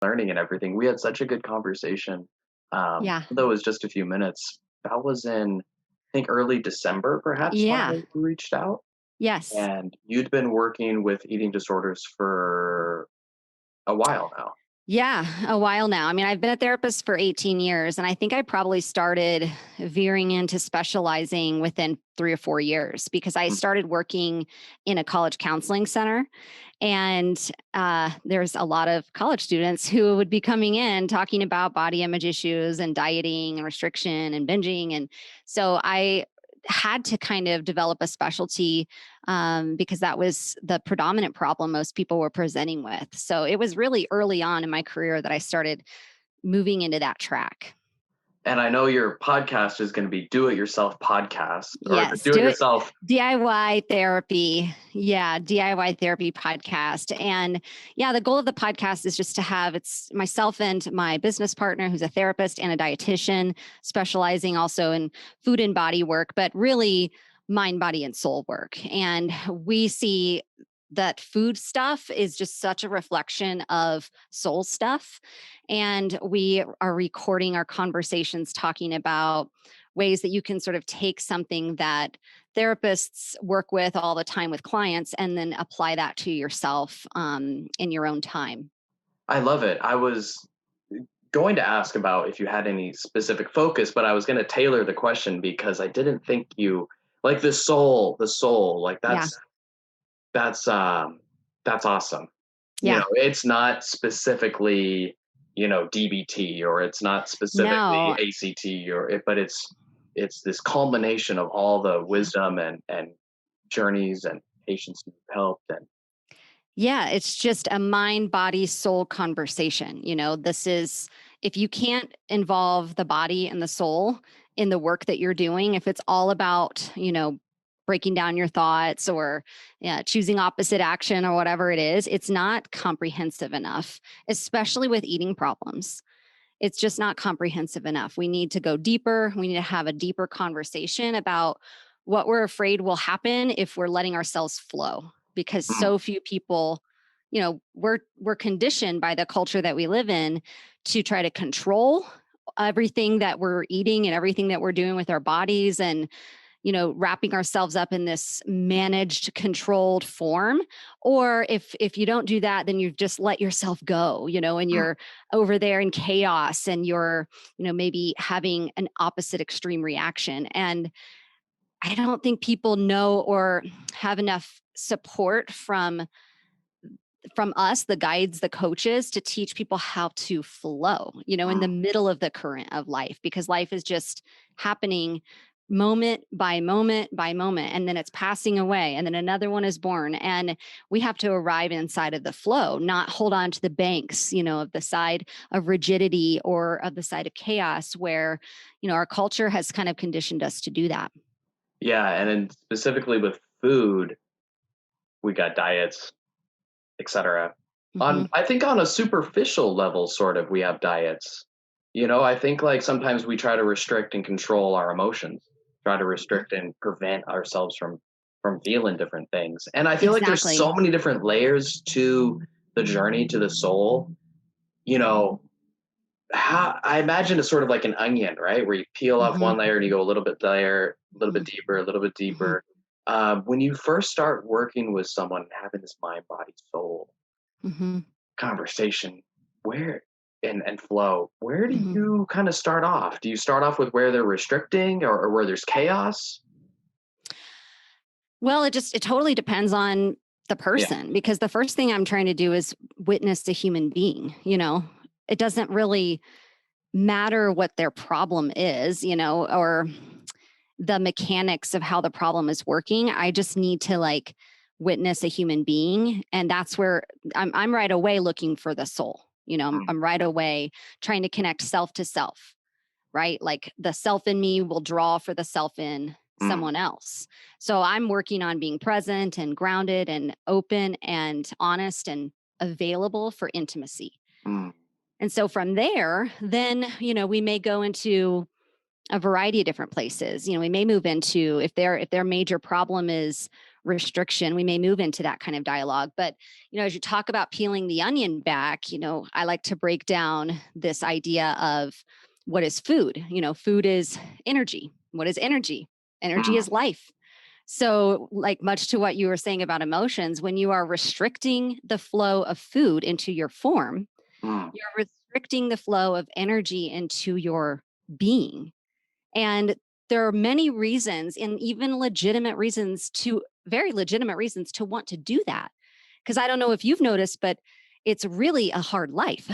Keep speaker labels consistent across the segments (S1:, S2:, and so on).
S1: learning and everything. We had such a good conversation.
S2: Yeah.
S1: Though it was just a few minutes. That was in, I think, early December, perhaps, when
S2: Yeah.
S1: I reached out.
S2: Yes.
S1: And you'd been working with eating disorders for a while now.
S2: Yeah, a while now. I mean, I've been a therapist for 18 years, and I think I probably started veering into specializing within 3 or 4 years because I
S1: Mm.
S2: started working in a college counseling center. And there's a lot of college students who would be coming in talking about body image issues and dieting and restriction and binging. And so I had to kind of develop a specialty because that was the predominant problem most people were presenting with. So it was really early on in my career that I started moving into that track.
S1: And I know your podcast is going to be do it yourself podcast or the
S2: Yes,
S1: do it
S2: do it.
S1: yourself.
S2: DIY therapy. Yeah, DIY therapy podcast. And yeah, the goal of the podcast is just to have it's myself and my business partner, who's a therapist and a dietitian, specializing also in food and body work, but really mind, body, and soul work. And we see that food stuff is just such a reflection of soul stuff. And we are recording our conversations talking about ways that you can sort of take something that therapists work with all the time with clients and then apply that to yourself in your own time.
S1: I love it. I was going to ask about if you had any specific focus, but I was going to tailor the question because I didn't think you like the soul, like
S2: Yeah.
S1: that's um that's awesome.
S2: Yeah.
S1: It's not specifically, DBT, or it's not specifically
S2: No,
S1: ACT, but it's this culmination of all the wisdom and journeys and patients you've helped. And
S2: yeah, it's just a mind, body, soul conversation. This is, if you can't involve the body and the soul in the work that you're doing, if it's all about, breaking down your thoughts or yeah, choosing opposite action or whatever it is, it's not comprehensive enough, especially with eating problems. It's just not comprehensive enough. We need to go deeper. We need to have a deeper conversation about what we're afraid will happen if we're letting ourselves flow because
S1: mm,
S2: so few people, we're conditioned by the culture that we live in to try to control everything that we're eating and everything that we're doing with our bodies and wrapping ourselves up in this managed controlled form. Or if you don't do that, then you've just let yourself go, and
S1: mm.
S2: you're over there in chaos and you're maybe having an opposite extreme reaction. And I don't think people know or have enough support from us, the guides, the coaches, to teach people how to flow, in the
S1: Mm.
S2: middle of the current of life, because life is just happening moment by moment by moment. And then it's passing away. And then another one is born. And we have to arrive inside of the flow, not hold on to the banks, of the side of rigidity or of the side of chaos where, our culture has kind of conditioned us to do that.
S1: Yeah, and then specifically with food, we got diets, etc.
S2: Hmm.
S1: I think on a superficial level, sort of, we have diets. I think like sometimes we try to restrict and control our emotions, try to restrict and prevent ourselves from feeling different things. And I feel like there's
S2: Exactly.
S1: so many different layers to the journey to the soul. You know, how I imagine it's sort of like an onion, right? Where you peel off
S2: Hmm.
S1: one layer and you go a little bit layer, a little bit
S2: Hmm.
S1: deeper, a little bit
S2: Hmm.
S1: deeper. When you first start working with someone having this mind, body, soul
S2: Hmm.
S1: conversation, where and flow, where do
S2: Hmm.
S1: you kind of start off? Do you start off with where they're restricting, or where there's chaos?
S2: Well, it totally depends on the
S1: Yeah.
S2: person because the first thing I'm trying to do is witness a human being, It doesn't really matter what their problem is, or the mechanics of how the problem is working. I just need to like witness a human being. And that's where I'm right away looking for the soul.
S1: Mm,
S2: I'm right away trying to connect self to self, right? Like the self in me will draw for the self in
S1: mm,
S2: someone else. So I'm working on being present and grounded and open and honest and available for intimacy.
S1: mm,
S2: And so from there, then, we may go into a variety of different places. We may move into if their major problem is restriction, we may move into that kind of dialogue. But, as you talk about peeling the onion back, I like to break down this idea of what is food. Food is energy. What is energy? Energy
S1: Mm,
S2: is life. So, like much to what you were saying about emotions, when you are restricting the flow of food into your form,
S1: mm,
S2: you're restricting the flow of energy into your being. And there are many reasons, and even very legitimate reasons to want to do that. Because I don't know if you've noticed, but it's really a hard life.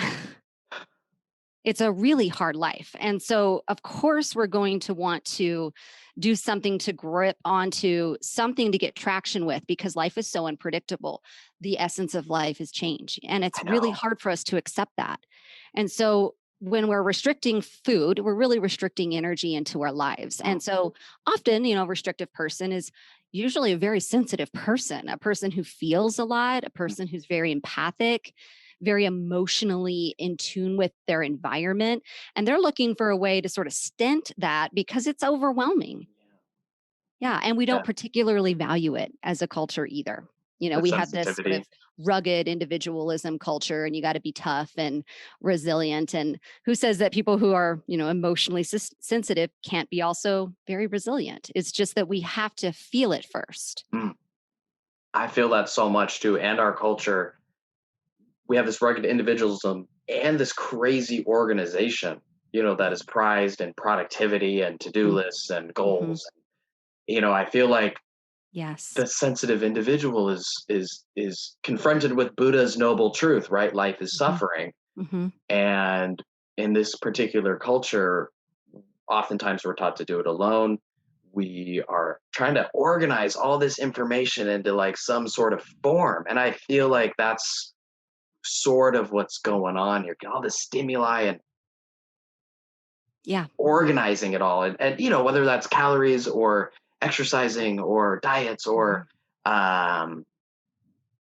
S2: It's a really hard life. And so, of course, we're going to want to do something to grip onto, something to get traction with, because life is so unpredictable. The essence of life is change. And it's
S1: I
S2: really
S1: know.
S2: hard for us to accept that. And so, when we're restricting food, we're really restricting energy into our lives.
S1: Mm,
S2: And so, often, a restrictive person is usually a very sensitive person, a person who feels a lot, a
S1: mm,
S2: person who's very empathic, very emotionally in tune with their environment. And they're looking for a way to sort of stint that because it's overwhelming. Yeah. And we
S1: yeah,
S2: don't particularly value it as a culture either.
S1: the
S2: We have this sort of
S1: sensitivity.
S2: rugged individualism culture, and you got to be tough and resilient. And who says that people who are, emotionally sensitive can't be also very resilient? It's just that we have to feel it first.
S1: Mm, I feel that so much too. And our culture, we have this rugged individualism and this crazy organization, that is prized in productivity and to-do lists and
S2: Mm-hmm.
S1: goals. I feel like
S2: Yes.
S1: the sensitive individual is confronted with Buddha's noble truth, right? Life is
S2: Hmm.
S1: suffering.
S2: Hmm.
S1: And in this particular culture, oftentimes we're taught to do it alone. We are trying to organize all this information into like some sort of form. And I feel like that's sort of what's going on here. All the stimuli and
S2: Yeah.
S1: organizing it all. And whether that's calories or exercising or diets or
S2: Hmm.
S1: um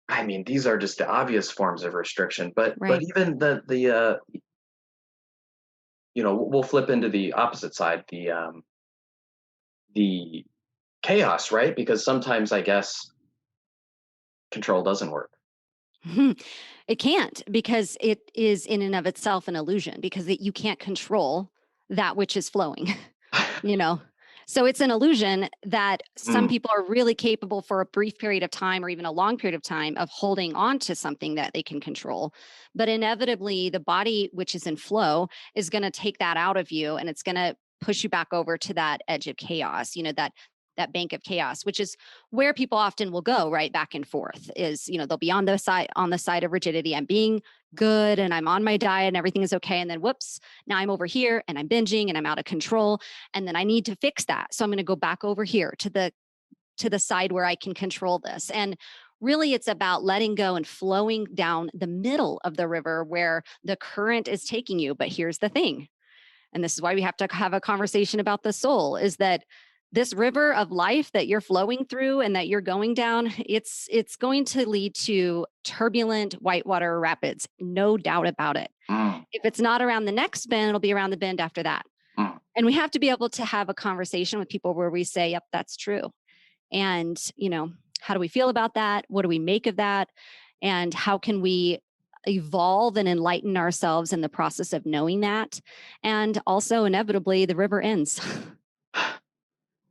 S1: I mean, these are just the obvious forms of restriction, but
S2: Right.
S1: even the we'll flip into the opposite side, the chaos, right? Because sometimes I guess control doesn't work.
S2: Mhm. It can't, because it is in and of itself an illusion, because you can't control that which is flowing, you know? So it's an illusion that some
S1: Mm,
S2: people are really capable for a brief period of time or even a long period of time of holding on to something that they can control. But inevitably, the body, which is in flow, is going to take that out of you, and it's going to push you back over to that edge of chaos, that bank of chaos, which is where people often will go right back and forth. Is, they'll be on the side of rigidity. I'm being good and I'm on my diet and everything is okay, and then whoops, now I'm over here and I'm binging and I'm out of control, and then I need to fix that, so I'm going to go back over here to the side where I can control this. And really, it's about letting go and flowing down the middle of the river where the current is taking you. But here's the thing, and this is why we have to have a conversation about the soul, is that this river of life that you're flowing through and that you're going down, it's going to lead to turbulent whitewater rapids, no doubt about it.
S1: mm,
S2: If it's not around the next bend, it'll be around the bend after that.
S1: mm,
S2: And we have to be able to have a conversation with people where we say, yep, that's true. And, how do we feel about that? What do we make of that? And how can we evolve and enlighten ourselves in the process of knowing that? And also, inevitably, the river ends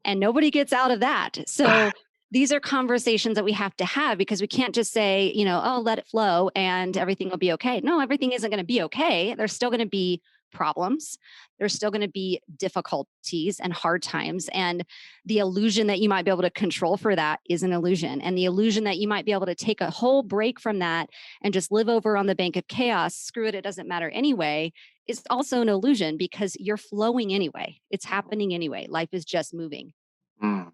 S2: and nobody gets out of that. So, these are conversations that we have to have, because we can't just say, oh, let it flow and everything will be okay. No, everything isn't going to be okay. There's still going to be problems. There's still going to be difficulties and hard times. And the illusion that you might be able to control for that is an illusion. And the illusion that you might be able to take a whole break from that and just live over on the bank of chaos, screw it, it doesn't matter anyway, is also an illusion, because you're flowing anyway. It's happening anyway. Life is just moving.
S1: mm.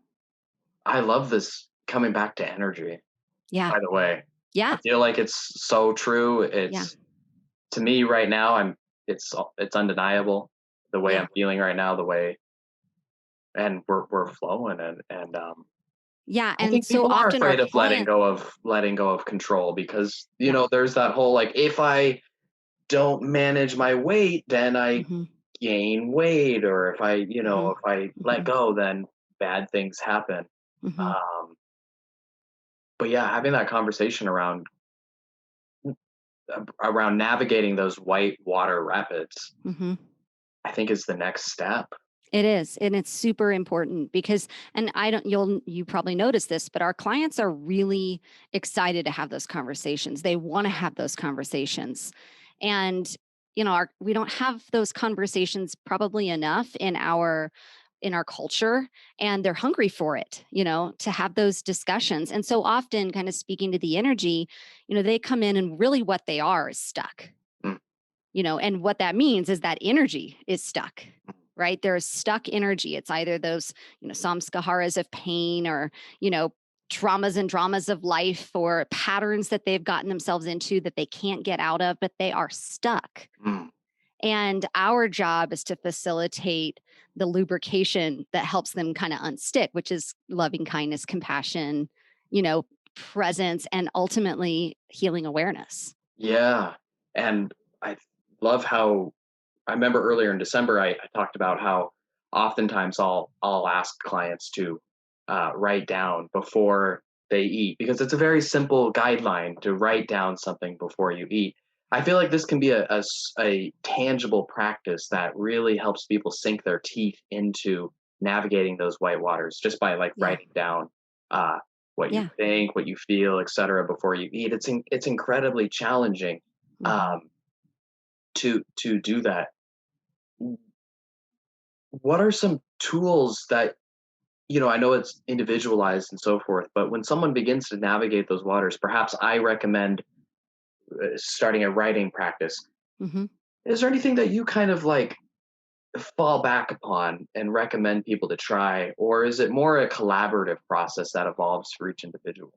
S1: I love this coming back to energy,
S2: Yeah.
S1: by the way. I
S2: Yeah.
S1: feel like it's so true.
S2: Yeah.
S1: It's to me right now, it's undeniable the way
S2: Yeah.
S1: I'm feeling right now, the way and we're flowing and
S2: Yeah.
S1: I
S2: And
S1: think
S2: so
S1: people are
S2: often our
S1: afraid of
S2: clients,
S1: letting go of control because,
S2: yeah.
S1: there's that whole like if I don't manage my weight, then I
S2: Hmm.
S1: gain weight, or
S2: Hmm.
S1: if I let
S2: Hmm.
S1: go, then bad things happen.
S2: Hmm.
S1: Um, but yeah, having that conversation around navigating those white water rapids,
S2: Hmm.
S1: I think is the next step.
S2: It is, and it's super important because, and I don't, you probably notice this, but our clients are really excited to have those conversations. They want to have those conversations. And, we don't have those conversations probably enough in our culture, and they're hungry for it, to have those discussions. And so often, kind of speaking to the energy, they come in and really what they are is stuck.
S1: Mm,
S2: And what that means is that energy is stuck, right? There's stuck energy. It's either those, samskaharas of pain, or, you know, traumas and dramas of life, or patterns that they've gotten themselves into that they can't get out of, but they are stuck.
S1: mm.
S2: And our job is to facilitate the lubrication that helps them kind of unstick, which is loving kindness, compassion, you know, presence, and ultimately healing awareness.
S1: Yeah. And I love how I remember earlier in December, I talked about how oftentimes I'll ask clients to write down before they eat, because it's a very simple guideline to write down something before you eat. I feel like this can be a tangible practice that really helps people sink their teeth into navigating those white waters, just by like
S2: Yeah.
S1: writing down uh, what you
S2: Yeah.
S1: think, what you feel, etc. before you eat. It's incredibly challenging
S2: Hmm.
S1: um, to do that. What are some tools that, I know it's individualized and so forth, but when someone begins to navigate those waters, perhaps I recommend starting a writing practice.
S2: Hmm.
S1: Is there anything that you kind of like fall back upon and recommend people to try, or is it more a collaborative process that evolves for each individual?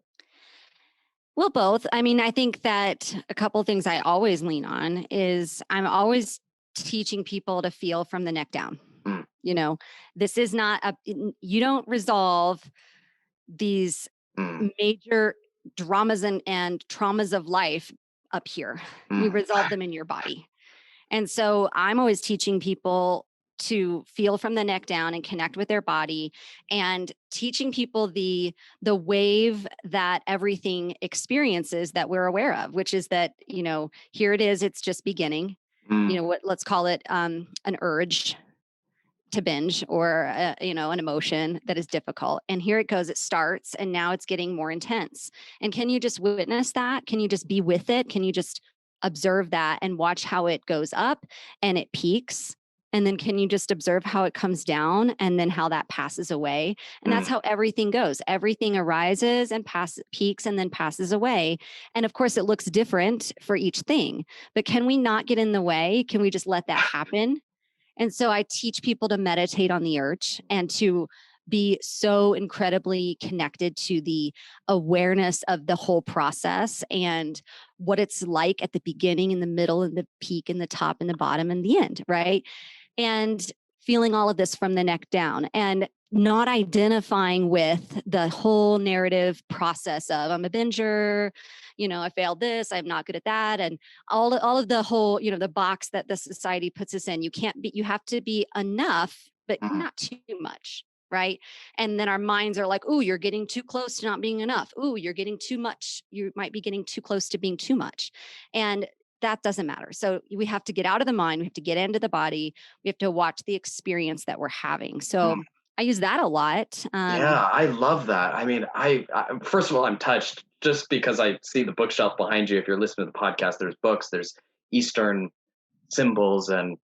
S2: Well, both. I mean, I think that a couple of things I always lean on is I'm always teaching people to feel from the neck down.
S1: Mm,
S2: You know, this is not you don't resolve these
S1: mm,
S2: major dramas and traumas of life up here. You
S1: mm,
S2: resolve them in your body. And so I'm always teaching people to feel from the neck down and connect with their body, and teaching people the wave that everything experiences that we're aware of, which is that, here it is, it's just beginning.
S1: mm,
S2: What, let's call it an urge to binge, or an emotion that is difficult, and here it goes, it starts, and now it's getting more intense. And can you just witness that? Can you just be with it? Can you just observe that and watch how it goes up and it peaks, and then can you just observe how it comes down, and then how that passes away? And that's
S1: mm,
S2: how everything goes. Everything arises and peaks and then passes away. And of course it looks different for each thing, but can we not get in the way? Can we just let that happen? And so I teach people to meditate on the urge, and to be so incredibly connected to the awareness of the whole process, and what it's like at the beginning, in the middle, and the peak, and the top, and the bottom, and the end, right? And feeling all of this from the neck down, and not identifying with the whole narrative process of I'm a binger, I failed this, I'm not good at that, and all of the whole, the box that the society puts us in. You have to be enough, but
S1: mm,
S2: not too much, right? And then our minds are like, oh, you're getting too close to not being enough. Oh, you're getting too much. You might be getting too close to being too much. And that doesn't matter. So we have to get out of the mind. We have to get into the body. We have to watch the experience that we're having.
S1: mm.
S2: So I use that a lot.
S1: Yeah, I love that. I mean, I first of all, I'm touched just because I see the bookshelf behind you. If you're listening to the podcast, there's books, there's Eastern symbols, and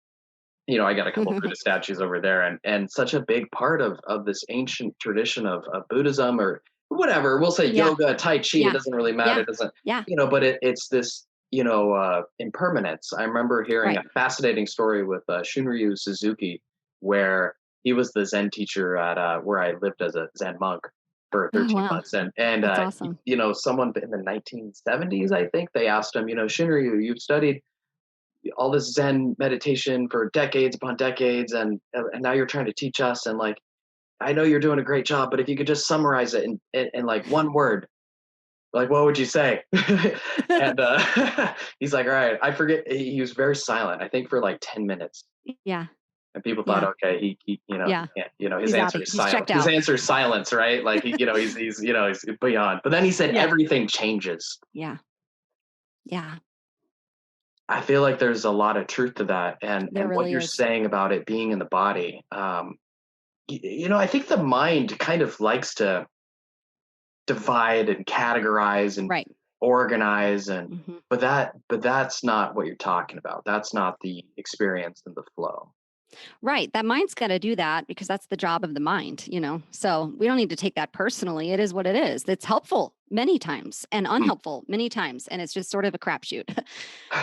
S1: I got a couple Buddha statues over there, and such a big part of this ancient tradition of Buddhism, or whatever. We'll say
S2: Yeah.
S1: yoga, Tai Chi. It
S2: Yeah.
S1: doesn't really matter.
S2: Yeah.
S1: It doesn't,
S2: Yeah.
S1: but it's this, impermanence. I remember hearing a
S2: Right.
S1: fascinating story with Shunryu Suzuki, where he was the Zen teacher at where I lived as a Zen monk for
S2: Oh,
S1: 13
S2: wow.
S1: months, and
S2: That's awesome.
S1: someone in the 1970s, I think, they asked him, Shunryu, you've studied all this Zen meditation for decades upon decades, and now you're trying to teach us, and like, I know you're doing a great job, but if you could just summarize it in like one word, like, what would you say? And he's like, all right, I forget. He was very silent, I think for like 10 minutes,
S2: Yeah.
S1: And people thought,
S2: Yeah.
S1: okay, he
S2: Yeah.
S1: he can't, his
S2: He's out.
S1: answer is
S2: He's
S1: silent.
S2: checked
S1: His
S2: out.
S1: answer is silence, right? Like he's beyond. But then he said
S2: Yeah.
S1: everything changes.
S2: Yeah. Yeah.
S1: I feel like there's a lot of truth to that,
S2: There
S1: and what
S2: really
S1: you're
S2: is.
S1: saying about it being in the body. I think the mind kind of likes to divide and categorize and
S2: Right.
S1: organize, and
S2: Mhm.
S1: but that's not what you're talking about. That's not the experience and the flow.
S2: Right. That mind's got to do that because that's the job of the mind. So we don't need to take that personally. It is what it is. It's helpful many times and
S1: Mm,
S2: unhelpful many times. And it's just sort of a crapshoot.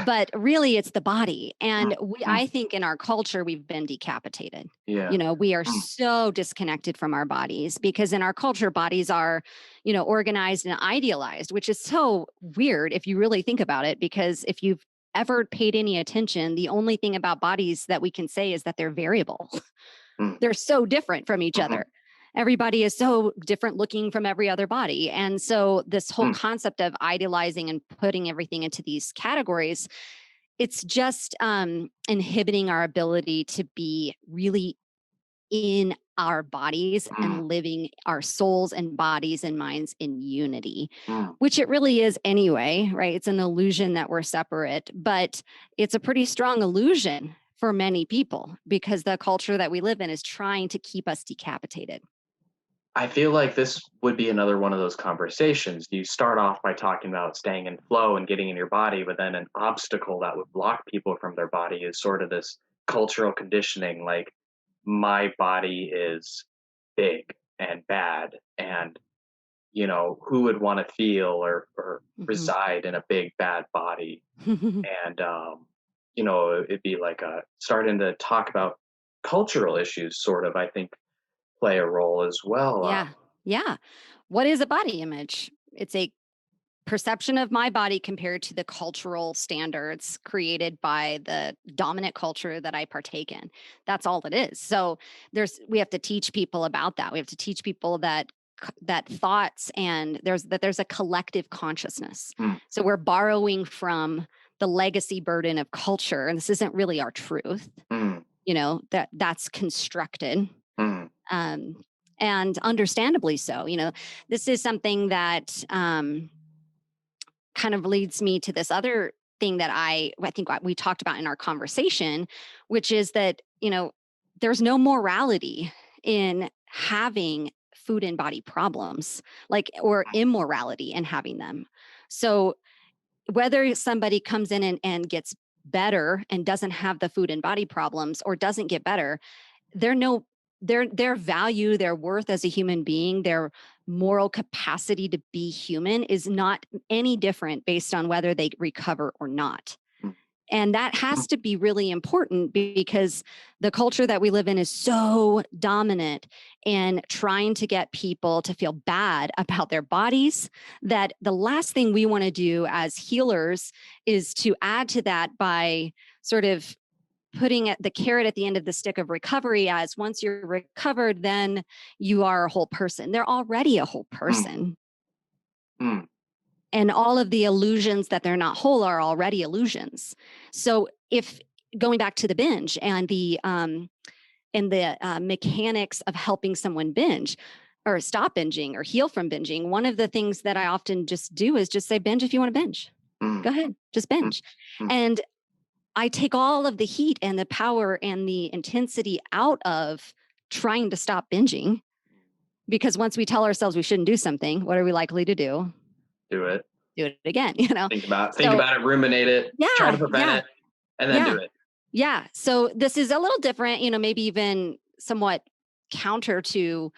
S2: But really, it's the body.
S1: mm,
S2: And
S1: mm,
S2: I think in our culture, we've been decapitated.
S1: yeah.
S2: We are
S1: Mm,
S2: so disconnected from our bodies because in our culture, bodies are, organized and idealized, which is so weird if you really think about it. Because if you've ever paid any attention, the only thing about bodies that we can say is that they're variable.
S1: mm,
S2: They're so different from each
S1: mhm,
S2: other. Everybody is so different looking from every other body. And so, this whole
S1: mm,
S2: concept of idealizing and putting everything into these categories, it's just inhibiting our ability to be really in our bodies
S1: mm,
S2: and living our souls and bodies and minds in unity,
S1: mm.
S2: which it really is anyway, right? It's an illusion that we're separate, but it's a pretty strong illusion for many people because the culture that we live in is trying to keep us decapitated.
S1: I feel like this would be another one of those conversations. You start off by talking about staying in flow and getting in your body, but then an obstacle that would block people from their body is sort of this cultural conditioning. Like, my body is big and bad, and who would want to feel or
S2: Mhm.
S1: reside in a big bad body? And it'd be like starting to talk about cultural issues, sort of, I think, play a role as well.
S2: Yeah. Yeah. What is a body image? It's a perception of my body compared to the cultural standards created by the dominant culture that I partake in. That's all it is. So we have to teach people about that. We have to teach people that thoughts and there's a collective consciousness.
S1: Mm,
S2: So we're borrowing from the legacy burden of culture, and this isn't really our truth.
S1: mm,
S2: That's constructed,
S1: mm,
S2: um, and understandably so. This is something that kind of leads me to this other thing that I think what we talked about in our conversation, which is that, there's no morality in having food and body problems, like, or immorality in having them. So whether somebody comes in and gets better and doesn't have the food and body problems or doesn't get better, they're no their value, their worth as a human being, their moral capacity to be human is not any different based on whether they recover or not.
S1: mm,
S2: And that
S1: mm,
S2: has to be really important because the culture that we live in is so dominant in trying to get people to feel bad about their bodies that the last thing we want to do as healers is to add to that by sort of putting the carrot at the end of the stick of recovery as once you're recovered, then you are a whole person. They're already a whole
S1: mm,
S2: person.
S1: mm,
S2: And all of the illusions that they're not whole are already illusions. So if going back to the binge and the mechanics of helping someone binge or stop binging or heal from binging, one of the things that I often just do is just say, binge if you want to binge.
S1: mm,
S2: Go ahead, just
S1: mm,
S2: binge.
S1: mm,
S2: And I take all of the heat and the power and the intensity out of trying to stop binging because once we tell ourselves we shouldn't do something, what are we likely to do?
S1: do it.
S2: Do it again.
S1: Think
S2: So
S1: about it, ruminate it, try to
S2: yeah,
S1: prevent
S2: yeah,
S1: it, and then do
S2: yeah,
S1: it.
S2: yeah. So this is a little different, maybe even somewhat counter to,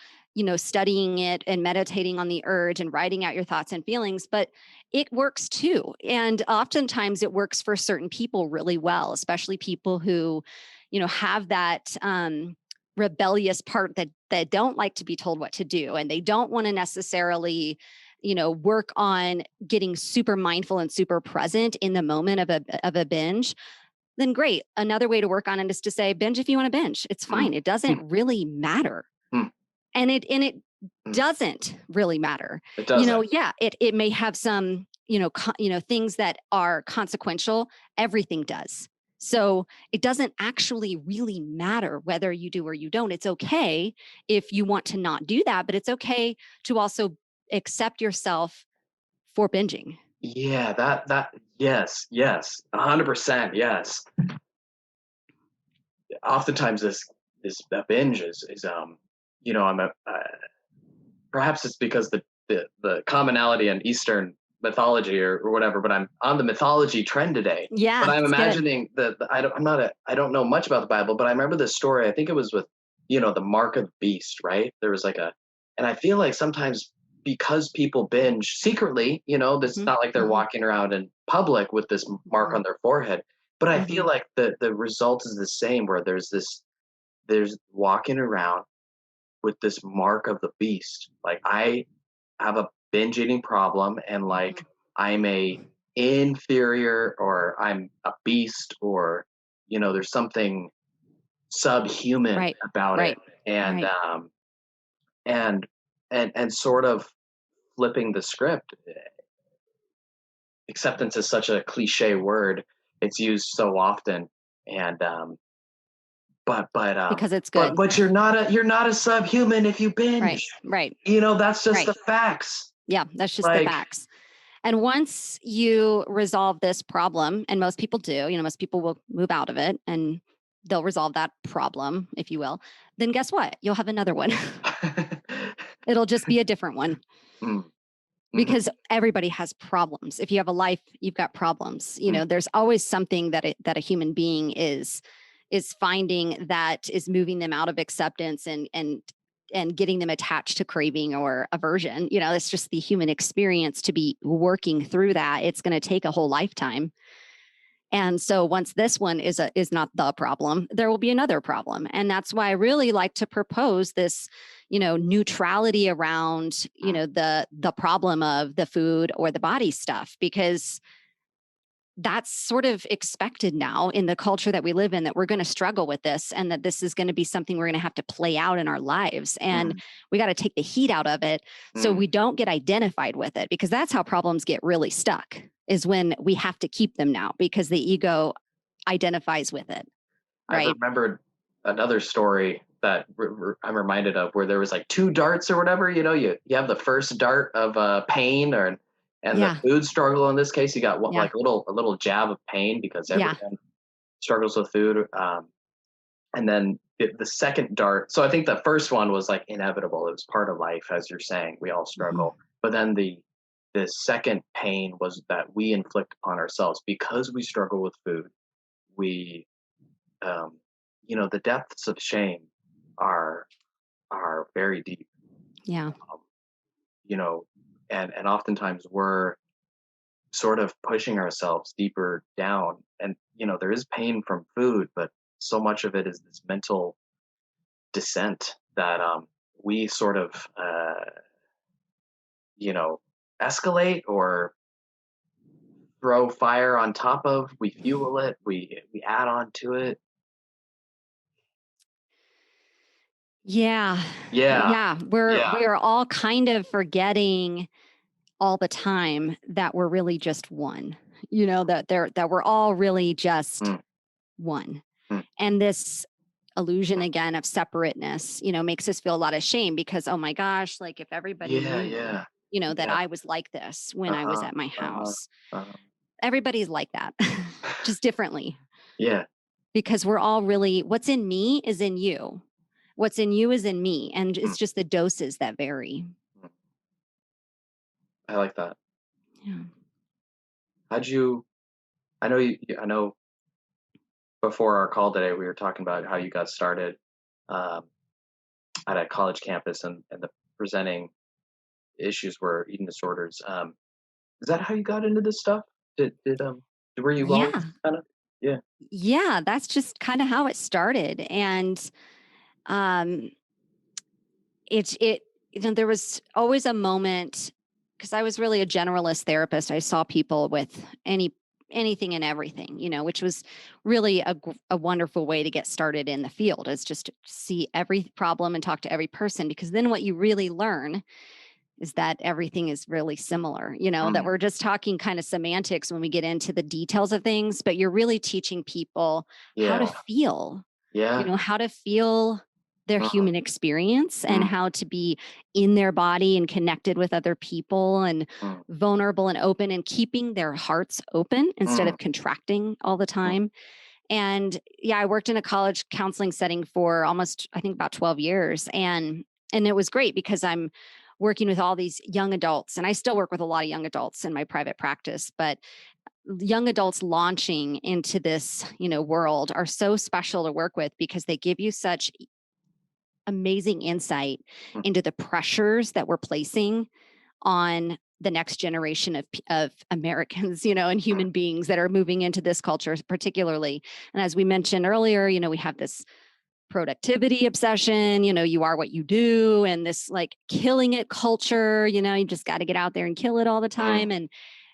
S2: studying it and meditating on the urge and writing out your thoughts and feelings, but it works too. And oftentimes it works for certain people really well, especially people who, have that rebellious part that don't like to be told what to do and they don't want to necessarily work on getting super mindful and super present in the moment of a binge. Then great. Another way to work on it is to say binge if you want to binge. It's
S1: Mm,
S2: fine. It
S1: mm,
S2: doesn't really matter.
S1: mm,
S2: And it
S1: mm.
S2: doesn't really matter.
S1: It doesn't.
S2: Yeah, it may have some, things that are consequential. Everything does. So it doesn't actually really matter whether you do or you don't. It's okay if you want to not do that, but it's okay to also accept yourself for binging.
S1: Yeah, yes, 100%, yes. Oftentimes this binge is I'm perhaps it's because the commonality in Eastern mythology or whatever, but I'm on the mythology trend today. But
S2: Yeah,
S1: I'm
S2: it's good.
S1: imagining I don't know much about the Bible, but I remember this story. I think it was with the mark of the beast, right? There was like and I feel like sometimes because people binge secretly, this is
S2: Hmm.
S1: not like they're
S2: Hmm.
S1: walking around in public with this mark
S2: Hmm.
S1: on their forehead. But I
S2: Hmm.
S1: feel like the result is the same, where there's walking around with this mark of the beast. Like I have a binge eating problem, and like I'm a inferior, or I'm a beast, or there's something subhuman
S2: Right,
S1: about it.
S2: right,
S1: And
S2: right.
S1: and sort of flipping the script. Acceptance is such a cliche word. It's used so often. And but but um
S2: Because it's
S1: but
S2: good.
S1: but you're not a subhuman if you
S2: Right,
S1: binge.
S2: right,
S1: That's just
S2: right.
S1: the facts.
S2: Yeah, that's just the
S1: Like,
S2: facts. And once you resolve this problem, and most people do, most people will move out of it and they'll resolve that problem, if you will, then guess what? You'll have another one. It'll just be a different one
S1: mm, mhm,
S2: because everybody has problems. If you have a life, you've got problems.
S1: mm,
S2: There's always something that a human being is finding that is moving them out of acceptance and getting them attached to craving or aversion. It's just the human experience to be working through that. It's going to take a whole lifetime. And so once this one is not the problem, there will be another problem. And that's why I really like to propose this, neutrality around,
S1: mm,
S2: the problem of the food or the body stuff, because that's sort of expected now in the culture that we live in, that we're going to struggle with this and that this is going to be something we're going to have to play out in our lives. And
S1: mm,
S2: we got to take the heat out of it so
S1: mm.
S2: we don't get identified with it, because that's how problems get really stuck, is when we have to keep them now because the ego identifies with it.
S1: I've
S2: Right.
S1: remembered another story that I'm reminded of, where there was like two darts or whatever. You have the first dart of pain, and the
S2: Yeah.
S1: food struggle. In this case, you got what,
S2: Yeah.
S1: like a little jab of pain, because
S2: Yeah.
S1: everyone struggles with food. And then the second dart. So I think the first one was like inevitable. It was part of life, as you're saying. We all
S2: Hmm.
S1: struggle. But then the second pain was that we inflict upon ourselves because we struggle with food. We um, the depths of shame are very deep.
S2: Yeah.
S1: Um, you know, and oftentimes we're sort of pushing ourselves deeper down. And there is pain from food, but so much of it is this mental descent that we sort of you know escalate, or throw fire on top of. We fuel it. We add on to it.
S2: Yeah.
S1: Yeah,
S2: Yeah. We're
S1: yeah.
S2: we're all kind of forgetting all the time that we're really just one. That we're all really just
S1: Mm,
S2: one.
S1: mm.
S2: And this illusion again of separateness, makes us feel a lot of shame because, oh my gosh, like if everybody
S1: Yeah,
S2: knew,
S1: yeah,
S2: that
S1: yeah.
S2: I was like this when I was
S1: Uh-huh,
S2: at my
S1: uh-huh,
S2: house.
S1: uh-huh.
S2: Everybody's like that, just differently,
S1: Yeah,
S2: because we're all really, what's in me is in you. What's in you is in me. And
S1: mm,
S2: it's just the doses that vary.
S1: mm. I like that.
S2: Yeah.
S1: How'd you I know before our call today, we were talking about how you got started, um, at a college campus, and the presenting issues were eating disorders. Is that how you got into this stuff? Were you always
S2: Yeah.
S1: kinda? Yeah.
S2: Yeah. That's just kind of how it started. And um, it there was always a moment, because I was really a generalist therapist. I saw people with anything and everything, which was really a wonderful way to get started in the field, is just to see every problem and talk to every person, because then what you really learn is that everything is really similar, you know, that
S1: Mm,
S2: we're just talking kind of semantics when we get into the details of things, but you're really teaching people how to
S1: yeah.
S2: feel, you
S1: Yeah.
S2: know, how to feel their
S1: Mm,
S2: human experience and
S1: mm,
S2: how to be in their body and connected with other people and
S1: mm,
S2: vulnerable and open and keeping their hearts open instead
S1: mm,
S2: of contracting all the
S1: mm,
S2: time. And yeah, I worked in a college counseling setting for almost, I think, about 12 years. And it was great because I'm working with all these young adults, and I still work with a lot of young adults in my private practice, but young adults launching into this, you know, world are so special to work with because they give you such amazing insight
S1: mm,
S2: into the pressures that we're placing on the next generation of Americans, you know, and
S1: mm,
S2: human beings that are moving into this culture, particularly. And as we mentioned earlier, you know, we have this productivity obsession, you know, you are what you do, and this like killing it culture, you know, you just got to get out there and kill it all the
S1: mm,
S2: time.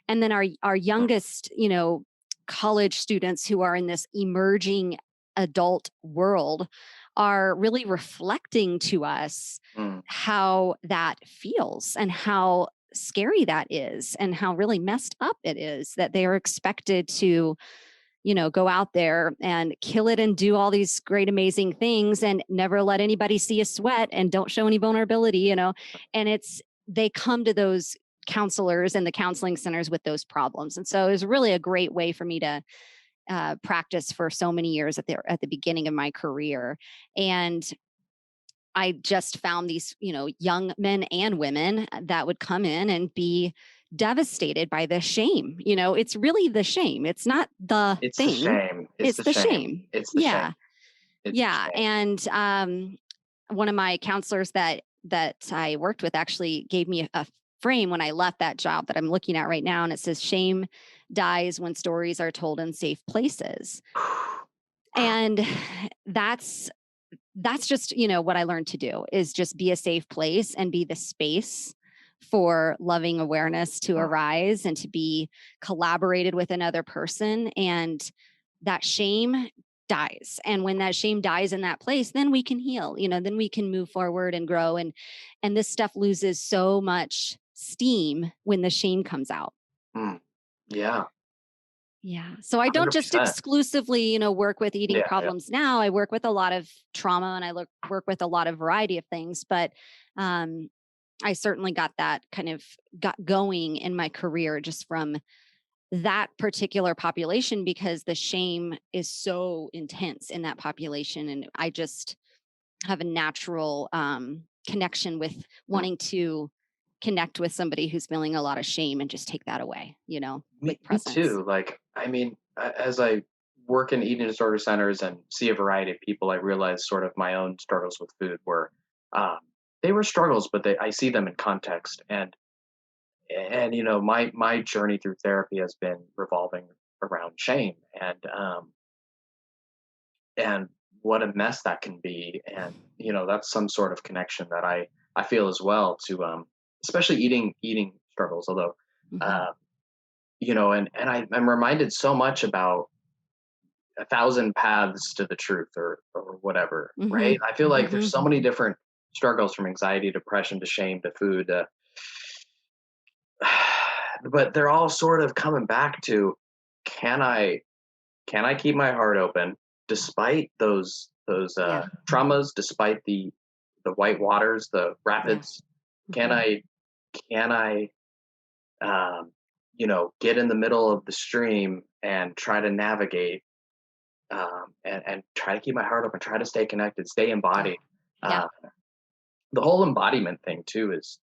S2: And then our
S1: mm,
S2: youngest, you know, college students who are in this emerging adult world are really reflecting to us
S1: mm,
S2: how that feels and how scary that is and how really messed up it is that they are expected to, you know, go out there and kill it and do all these great amazing things and never let anybody see a sweat and don't show any vulnerability, you know. And it's they come to those counselors and the counseling centers with those problems. And so it was really a great way for me to practice for so many years at the beginning of my career. And I just found these, you know, young men and women that would come in and be devastated by the shame. You know, it's really the shame. It's not the
S1: it's the
S2: thing.
S1: shame. It's
S2: It's
S1: the
S2: the
S1: shame.
S2: shame.
S1: It's the shame.
S2: Yeah.
S1: It's the
S2: Yeah.
S1: shame.
S2: And one of my counselors that I worked with actually gave me a frame when I left that job that I'm looking at right now. And it says shame dies when stories are told in safe places. And that's that's just, you know, what I learned to do is just be a safe place and be the space for loving awareness to
S1: Mm,
S2: arise and to be collaborated with another person. And that shame dies. And when that shame dies in that place, then we can heal, you know, then we can move forward and grow. And this stuff loses so much steam when the shame comes out.
S1: mm. Yeah.
S2: Yeah. So I don't just
S1: 100%.
S2: exclusively, you know, work with eating
S1: Yeah. Yeah.
S2: problems now. I work with a lot of trauma and I work with a lot of variety of things, but um I certainly got that kind of got going in my career just from that particular population because the shame is so intense in that population and I just have a natural connection with
S1: Mm.
S2: wanting to connect with somebody who's feeling a lot of shame and just take that away, you know, with
S1: Me
S2: presence.
S1: too. Like, I mean, as I work in eating disorder centers and see a variety of people, I realize sort of my own struggles with food were, um, they were struggles, but I see them in context. And you know, my journey through therapy has been revolving around shame and what a mess that can be. And you know, that's some sort of connection that I feel as well to especially eating struggles. Although
S2: Hmm.
S1: uh, you know, and I'm reminded so much about a thousand paths to the truth or whatever, right?
S2: Mhm.
S1: I feel like there's so
S2: Mhm.
S1: many different struggles from anxiety, depression to shame to food but they're all sort of coming back to can I can I keep my heart open despite those
S2: Yeah.
S1: traumas, despite the white waters, the
S2: Yeah.
S1: rapids? Can
S2: Mhm.
S1: I um, you know, get in the middle of the stream and try to navigate and try to keep my heart open, try to stay connected, stay
S2: Yeah.
S1: embodied.
S2: Yeah.
S1: Uh, the whole embodiment thing too is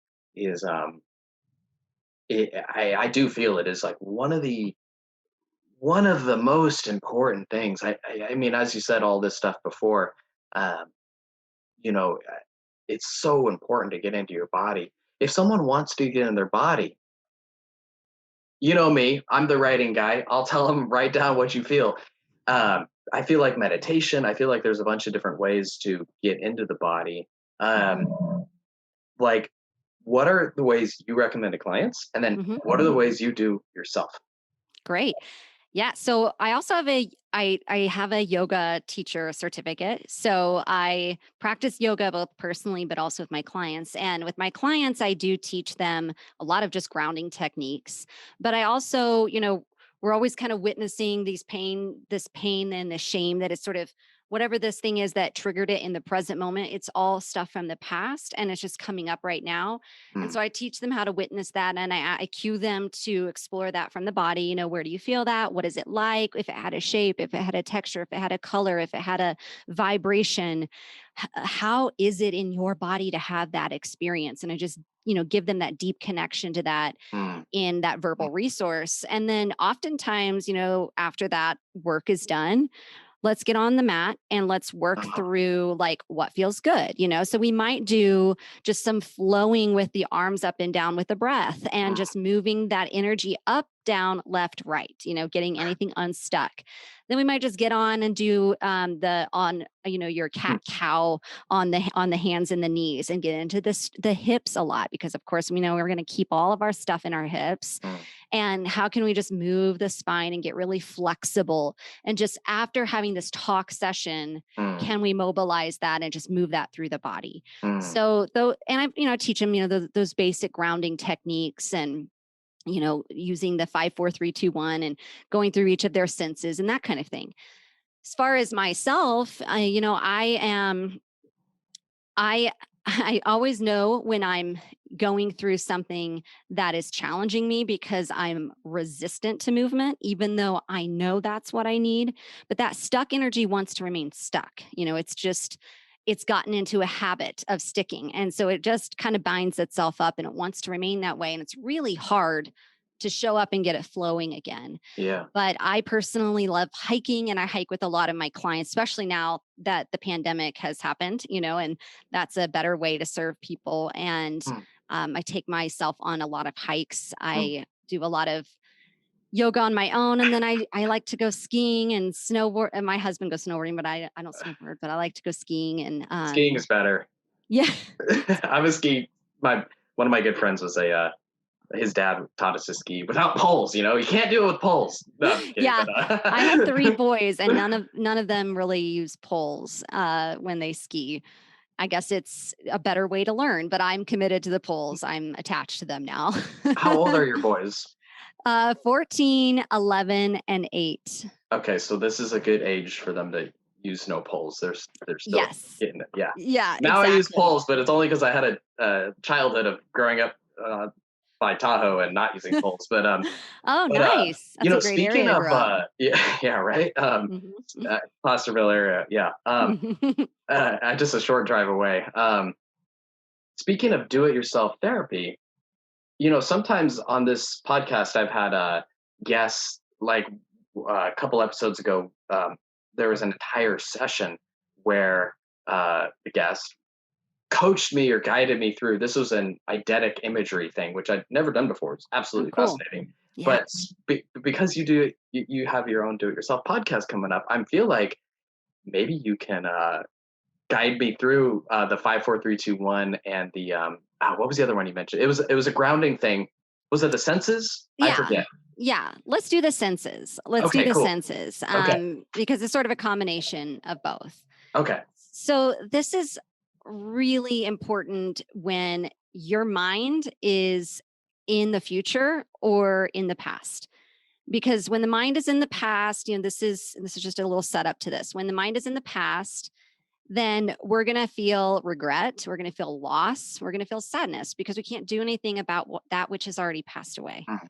S1: I do feel it is like one of the most important things. I mean, as you said, all this stuff before, um, you know, it's so important to get into your body. If someone wants to get in their body, you know me, I'm the writing guy. I'll tell them write down what you feel. I feel like meditation. I feel like there's a bunch of different ways to get into the body. Um,
S2: Mhm.
S1: like, what are the ways you recommend to clients, and then
S2: Mhm.
S1: what are the ways you do yourself?
S2: Great. Yeah. So I also have I have a yoga teacher certificate. So I practice yoga both personally but also with my clients. And with my clients, I do teach them a lot of just grounding techniques. But I also, we're always kind of witnessing this pain and the shame that is sort of whatever this thing is that triggered it in the present moment. It's all stuff from the past and it's just coming up right now. And
S1: Mm,
S2: so I teach them how to witness that. And I cue them to explore that from the body. Where do you feel that? What is it like? If it had a shape, if it had a texture, if it had a color, if it had a vibration, how is it in your body to have that experience? And I just, give them that deep connection to that
S1: mm,
S2: in that
S1: mm,
S2: verbal resource. And then oftentimes, after that work is done, let's get on the mat and let's work
S1: uh-huh,
S2: through like what feels good. So we might do just some flowing with the arms up and down with the breath and
S1: mm,
S2: just moving that energy up, down, left, right, getting anything unstuck. Then we might just get on and do the on your
S1: mm,
S2: cat cow on the hands and the knees and get into the hips a lot, because of course we know we're going to keep all of our stuff in our hips.
S1: mm,
S2: And how can we just move the spine and get really flexible? And just after having this talk session,
S1: mm,
S2: can we mobilize that and just move that through the body?
S1: mm,
S2: So though, and I teach them, those basic grounding techniques and using the 5 4 3 2 1 and going through each of their senses and that kind of thing. As far as myself, I I always know when I'm going through something that is challenging me because I'm resistant to movement, even though I know that's what I need. But that stuck energy wants to remain stuck. It's gotten into a habit of sticking. And so it just kind of binds itself up and it wants to remain that way. And it's really hard to show up and get it flowing again.
S1: yeah.
S2: But I personally love hiking and I hike with a lot of my clients, especially now that the pandemic has happened, and that's a better way to serve people. And
S1: Mm,
S2: I take myself on a lot of hikes.
S1: mm.
S2: I do a lot of yoga on my own. And then I like to go skiing and snowboard. And my husband goes snowboarding, but I don't snowboard, but I like to go skiing. And
S1: Skiing is better.
S2: yeah,
S1: I was skiing. My one of my good friends was a his dad taught us to ski without poles. You can't do it with poles. No, I'm just kidding.
S2: yeah.
S1: But
S2: I have three boys and none of them really use poles when they ski. I guess it's a better way to learn, but I'm committed to the poles. I'm attached to them now.
S1: how old are your boys?
S2: 14, 11, and 8.
S1: Okay, so this is a good age for them to use no poles. They're still
S2: Yes.
S1: getting it. Yeah.
S2: Yeah,
S1: Now I use
S2: exactly.
S1: poles, but it's only because I had a childhood of growing up by Tahoe and not using poles. But
S2: Oh, nice. That's a great area
S1: speaking
S2: to
S1: of
S2: grow up.
S1: yeah, yeah, right.
S2: Mhm.
S1: Placerville area, yeah. Just a short drive away. Speaking of do-it-yourself therapy, sometimes on this podcast I've had guests like a couple episodes ago. There was an entire session where the guest coached me or guided me through. This was an eidetic imagery thing, which I'd never done before. It's
S2: Oh,
S1: absolutely
S2: cool.
S1: fascinating.
S2: Yeah.
S1: But because you have your own do-it-yourself podcast coming up, I feel like maybe you can guide me through the 5 4 3 2 1 and the what was the other one you mentioned? It was a grounding thing. Was it the senses? I
S2: Yeah.
S1: forget.
S2: Yeah. Let's do the senses. Let's do
S1: Okay,
S2: the
S1: cool.
S2: senses
S1: Okay,
S2: because it's sort of a combination of both.
S1: okay.
S2: So this is really important when your mind is in the future or in the past. Because when the mind is in the past, this is just a little setup to this. When the mind is in the past, then we're going to feel regret, we're going to feel loss, we're going to feel sadness because we can't do anything about that which has already passed away.
S1: Mm,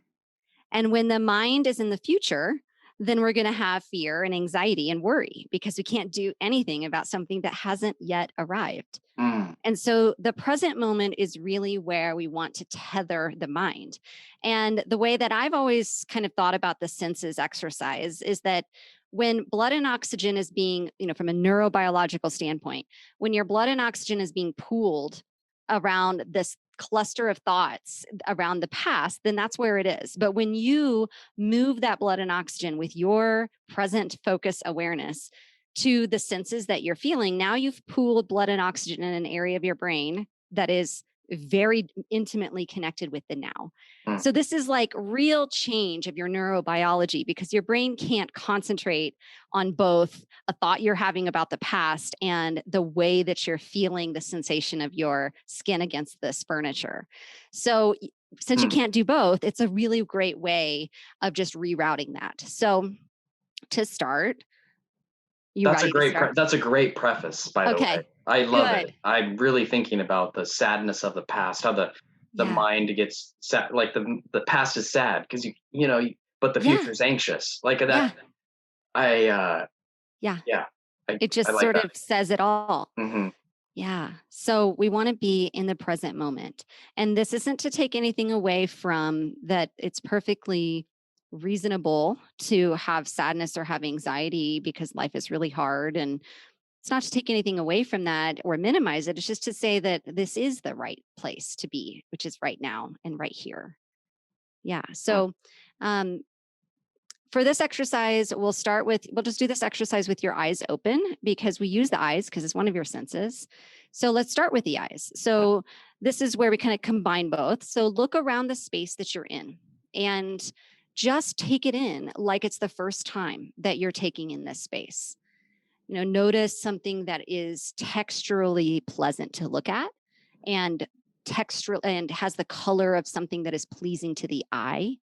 S2: And when the mind is in the future, then we're going to have fear and anxiety and worry because we can't do anything about something that hasn't yet arrived.
S1: mm,
S2: And so the present moment is really where we want to tether the mind. And the way that I've always kind of thought about the senses exercise is that when blood and oxygen is being, from a neurobiological standpoint, when your blood and oxygen is being pooled around this cluster of thoughts around the past, then that's where it is. But when you move that blood and oxygen with your present focus awareness to the senses that you're feeling, now you've pooled blood and oxygen in an area of your brain that is very intimately connected with the now.
S1: Mm,
S2: So this is like real change of your neurobiology because your brain can't concentrate on both a thought you're having about the past and the way that you're feeling the sensation of your skin against this furniture. So since you
S1: mm.
S2: can't do both, it's a really great way of just rerouting that. So to start, you ready to start?
S1: That's a great preface, by the way.
S2: Okay,
S1: I love it.
S2: good.
S1: I'm really thinking about the sadness of the past, how the
S2: Yeah,
S1: mind gets sad, like the past is sad because but the
S2: yeah,
S1: future's anxious. Like
S2: yeah,
S1: that, I
S2: yeah.
S1: yeah,
S2: It
S1: I
S2: just
S1: like
S2: sort
S1: that.
S2: of says it all.
S1: Hmm.
S2: Yeah. So we want to be in the present moment. And this isn't to take anything away from that. It's perfectly reasonable to have sadness or have anxiety because life is really hard. And it's not to take anything away from that or minimize it. It's just to say that this is the right place to be, which is right now and right here. Yeah. So, um, for this exercise, we'll just do this exercise with your eyes open because we use the eyes because it's one of your senses. So let's start with the eyes. So this is where we kind of combine both. So look around the space that you're in and just take it in like it's the first time that you're taking in this space. Notice something that is texturally pleasant to look at and textural and has the color of something that is pleasing to the eye,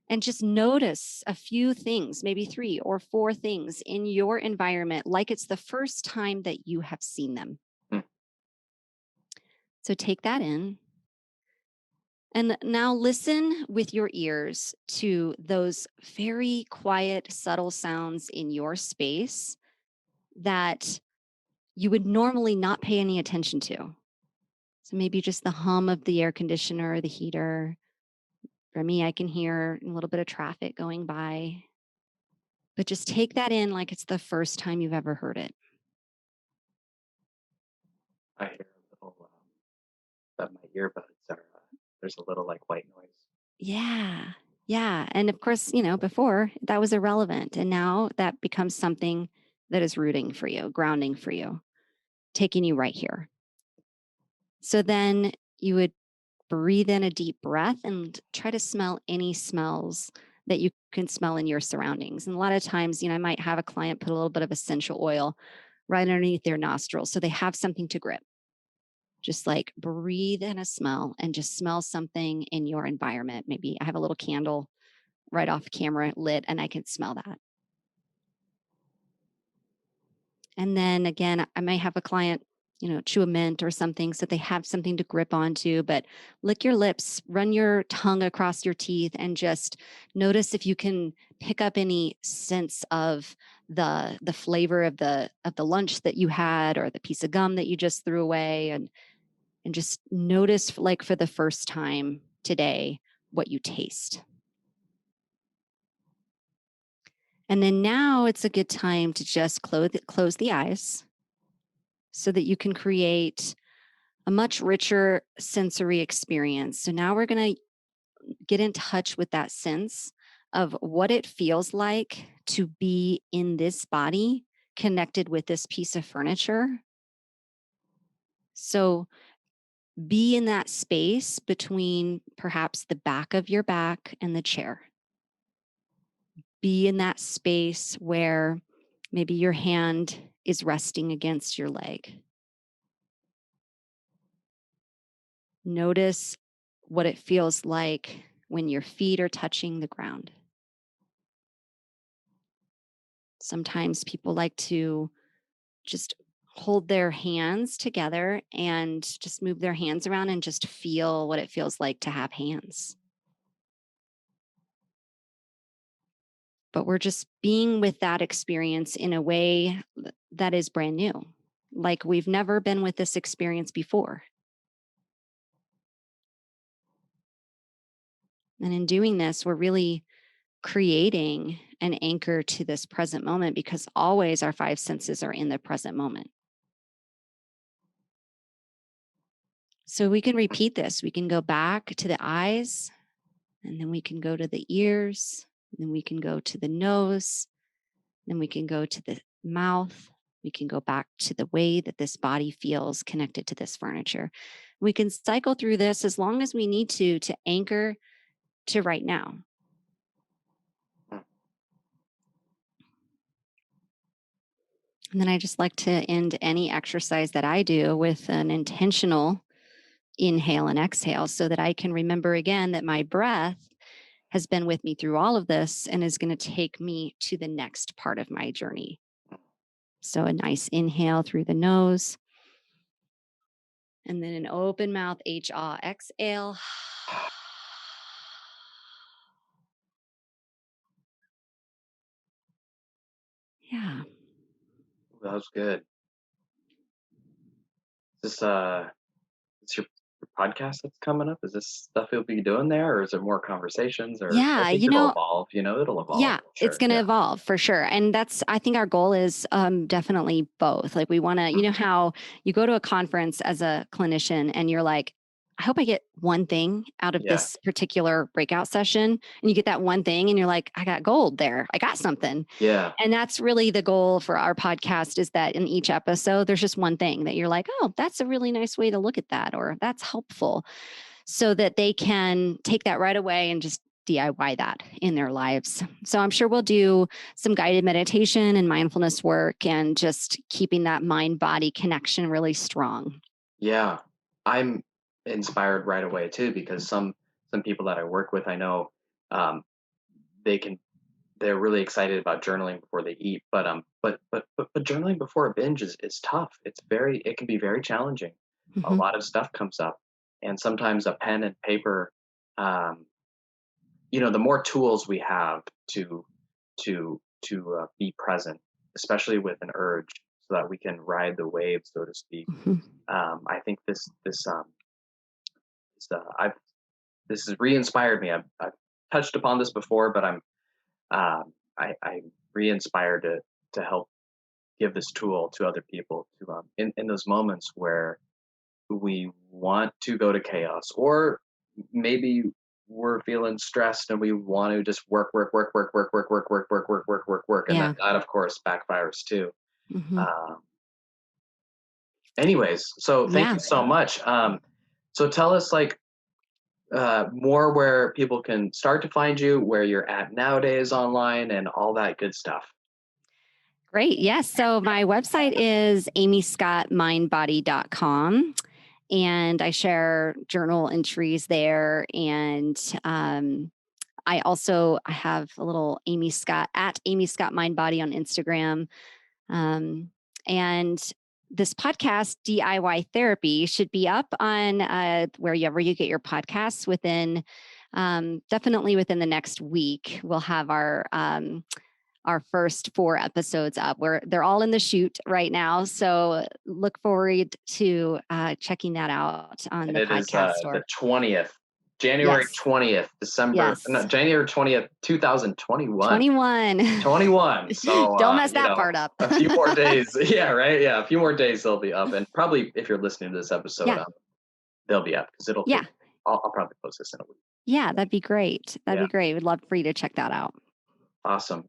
S2: and just notice a few things, maybe 3 or 4 things in your environment, like it's the first time that you have seen them.
S1: Mm.
S2: So take that in. And now listen with your ears to those very quiet, subtle sounds in your space that you would normally not pay any attention to. So maybe just the hum of the air conditioner or the heater. For me, I can hear a little bit of traffic going by. But just take that in like it's the first time you've ever heard it.
S1: I hear a little that my earbuds are. There's a little like white noise.
S2: Yeah. Yeah. And of course, before that was irrelevant. And now that becomes something that is rooting for you, grounding for you, taking you right here. So then you would breathe in a deep breath and try to smell any smells that you can smell in your surroundings. And a lot of times, I might have a client put a little bit of essential oil right underneath their nostrils so they have something to grip. Just like breathe in a smell and just smell something in your environment. Maybe I have a little candle right off camera lit and I can smell that. And then again, I may have a client, chew a mint or something so they have something to grip onto, but lick your lips, run your tongue across your teeth and just notice if you can pick up any sense of the flavor of the lunch that you had or the piece of gum that you just threw away, and just notice like for the first time today what you taste. And then now it's a good time to just close the eyes so that you can create a much richer sensory experience. So now we're going to get in touch with that sense of what it feels like to be in this body connected with this piece of furniture. So be in that space between perhaps the back of your back and the chair. Be in that space where maybe your hand is resting against your leg. Notice what it feels like when your feet are touching the ground. Sometimes people like to just hold their hands together and just move their hands around and just feel what it feels like to have hands. But we're just being with that experience in a way that is brand new, like we've never been with this experience before. And in doing this, we're really creating an anchor to this present moment because always our 5 senses are in the present moment. So we can repeat this. We can go back to the eyes, and then we can go to the ears, and then we can go to the nose, then we can go to the mouth. We can go back to the way that this body feels connected to this furniture. We can cycle through this as long as we need to anchor to right now.
S1: Mm.
S2: And then I just like to end any exercise that I do with an intentional inhale and exhale so that I can remember again that my breath has been with me through all of this and is going to take me to the next part of my journey. So a nice inhale through the nose and then an open mouth H-ah exhale. Yeah.
S1: That was good. This it's your podcast that's coming up? Is this stuff you'll be doing there, or is it more conversations? Or I
S2: Yeah,
S1: think it'll evolve. It'll evolve
S2: yeah,
S1: for
S2: it's
S1: sure.
S2: going to
S1: Yeah.
S2: evolve for sure. And that's, I think our goal is definitely both. Like we want to,
S1: Mm.
S2: how you go to a conference as a clinician and you're like, I hope I get one thing out of
S1: Yeah.
S2: this particular breakout session. And you get that one thing and you're like, I got gold there. I got something.
S1: Yeah.
S2: And that's really the goal for our podcast, is that in each episode, there's just one thing that you're like, oh, that's a really nice way to look at that, or that's helpful, so that they can take that right away and just DIY that in their lives. So I'm sure we'll do some guided meditation and mindfulness work and just keeping that mind body connection really strong.
S1: Yeah. I'm inspired right away too, because some people that I work with, I know, um, they can they're really excited about journaling before they eat, but journaling before a binge is tough. It can be very challenging. A
S2: Mhm.
S1: lot of stuff comes up, and sometimes a pen and paper, um, the more tools we have to be present, especially with an urge, so that we can ride the wave, so to speak.
S2: Mhm.
S1: I think I've this has re-inspired me. I've touched upon this before, but I'm re-inspired to help give this tool to other people, to in those moments where we want to go to chaos, or maybe we're feeling stressed and we want to just work, and
S2: Yeah.
S1: that of course backfires too.
S2: Mhm.
S1: Um, Anyways, so thank
S2: Yeah.
S1: you so much. So tell us, like, more where people can start to find you, where you're at nowadays online, and all that good stuff.
S2: Great. Yes. So my website is amyscottmindbody.com. And I share journal entries there. And I have a little Amy Scott at Amy Scott Mind Body on Instagram. Um, and this podcast, DIY Therapy, should be up on wherever you get your podcasts within, definitely within the next week. We'll have our first 4 episodes up, where they're all in the shoot right now. So look forward to checking that out on
S1: And
S2: the
S1: it is
S2: podcast
S1: the
S2: store.
S1: 20th, January
S2: Yes.
S1: 20th, December, no,
S2: Yes.
S1: January 20th, 2021.
S2: 21.
S1: 21. So,
S2: Don't mess that part up.
S1: a few more days. Yeah, right. Yeah, a few more days they'll be up, and probably if you're listening to this episode,
S2: Yeah.
S1: they'll be up because it'll
S2: Yeah.
S1: take. I'll probably post this in a week.
S2: Yeah. That'd be great. That'd
S1: Yeah,
S2: be great. We'd love for you to check that out.
S1: awesome.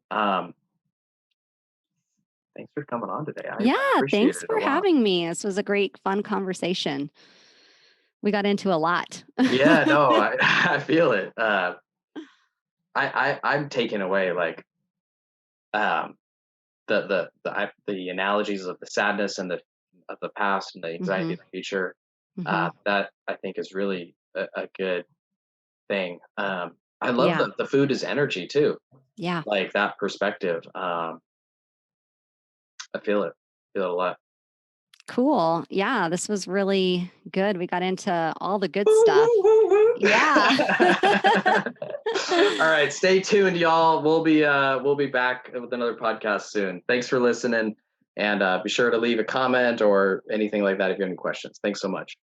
S1: Thanks for coming on today. I
S2: Yeah.
S1: appreciated
S2: Thanks
S1: it a
S2: for
S1: lot.
S2: having me. This was a great, fun conversation. We got into a lot.
S1: Yeah, no, I feel it. I'm taken away, like, um the analogies of the sadness and the past and the anxiety
S2: Hmm.
S1: of the future.
S2: Hmm.
S1: That I think is really a good thing. I love
S2: Yeah.
S1: the food is energy too,
S2: Yeah.
S1: like that perspective. I feel it a lot.
S2: Cool. Yeah. This was really good. We got into all the good
S1: Woo,
S2: stuff.
S1: woo, woo, woo.
S2: Yeah.
S1: All right, stay tuned, y'all. We'll be back with another podcast soon. Thanks for listening, and be sure to leave a comment or anything like that if you have any questions. Thanks so much.